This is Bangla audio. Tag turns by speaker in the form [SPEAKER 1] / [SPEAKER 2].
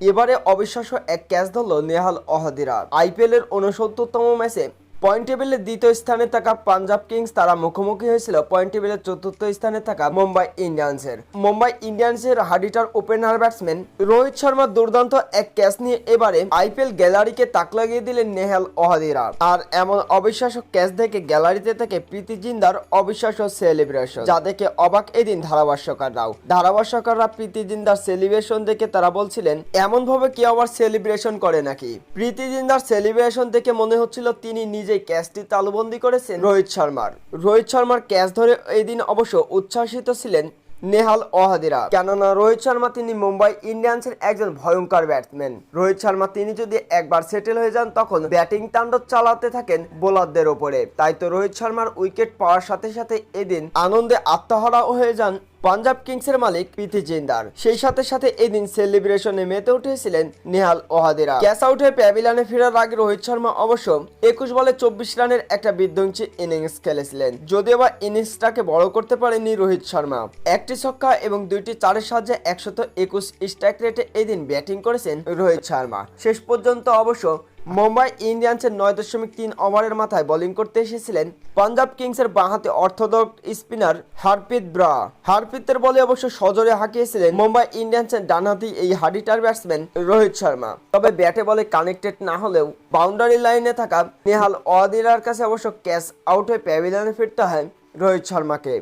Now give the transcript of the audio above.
[SPEAKER 1] এবারে অবিশ্বাস্য এক ক্যাচ ধরল নেহাল ওহাদিরা। আইপিএল এর 69তম ম্যাচে পয়েন্ট টেবিলের দ্বিতীয় স্থানে থাকা পাঞ্জাব কিংস তারা মুখোমুখি হয়েছিল পয়েন্ট টেবিলের চতুর্থ স্থানে থাকা মুম্বাই ইন্ডিয়ান্সের হাডিটার ওপেনার ব্যাটসম্যান রোহিত শর্মার দুর্দান্ত এক ক্যাচ নিয়ে এবারে আইপিএল গ্যালারিকে তাক লাগিয়ে দিলেন নেহাল ওহাদিরা। আর এমন অবিশ্বাস্য ক্যাচ দেখে গ্যালারিতে থেকে প্রীতি জিন্দার অবিশ্বাস্য সেলিব্রেশন, যা দেখে অবাক এদিন ধারাভাষ্যকাররা প্রীতি জিন্দার সেলিব্রেশন দেখে তারা বলছিলেন, এমন ভাবে কি আবার সেলিব্রেশন করে নাকি। প্রীতি জিন্দার সেলিব্রেশন দেখে মনে হচ্ছিল তিনি নিজেই ক্যাচটি তালুবন্দী করেছেন রোহিত শর্মার ক্যাচ ধরে এদিন অবশ্য উচ্ছ্বাসিত ছিলেন নেহাল ওহাদিরা। কেননা রোহিত শর্মা তিনি মুম্বাই ইন্ডিয়ান্সের একজন ভয়ঙ্কর ব্যাটসম্যান। রোহিত শর্মা তিনি যদি একবার সেটেল হয়ে যান তখন ব্যাটিং তাণ্ডব চালাতে থাকেন বোলারদের ওপরে। তাই তো রোহিত শর্মার উইকেট পাওয়ার সাথে সাথে এদিন আনন্দে আত্মহারা হয়ে যান পাঞ্জাব কিংসের মালিক প্রীতি জিন্দার। সেই সাথে সাথে এদিন সেলিব্রেশনে মেতে উঠেছিলেন নেহাল ওহাদিরা। ক্যাচ আউটে প্যাভিলিয়নে ফেরার আগে রোহিত শর্মা অবশ্য 21 বলে 24 রানের একটা বিধ্বংসী ইনিংস খেলেছিলেন। যদিও বা ইনিংসটাকে বড় করতে পারেনি রোহিত শর্মা। একটি ছক্কা এবং 2টি চারের সাহায্যে 121 স্ট্রাইক রেটে এদিন ব্যাটিং করেছেন রোহিত শর্মা। শেষ পর্যন্ত অবশ্য মুম্বাই ইন্ডিয়ান্সের 9.3 ওভারের মাথায় বোলিং করতে এসেছিলেন পাঞ্জাব কিংসের বাঁহাতি অর্থোডক্স স্পিনার হারপ্রীতের বলে অবশ্য সজোরে হাঁকিয়েছিলেন মুম্বাই ইন্ডিয়ান্সের ডানহাতি এই হাডিটার ব্যাটসম্যান রোহিত শর্মা। তবে ব্যাটে বলে কানেক্টেড না হলেও বাউন্ডারি লাইনে থাকা নেহাল ওহাদিরার কাছে অবশ্য ক্যাচ আউট হয়ে প্যাভিলিয়নে ফিরতে হয় রোহিত শর্মাকে।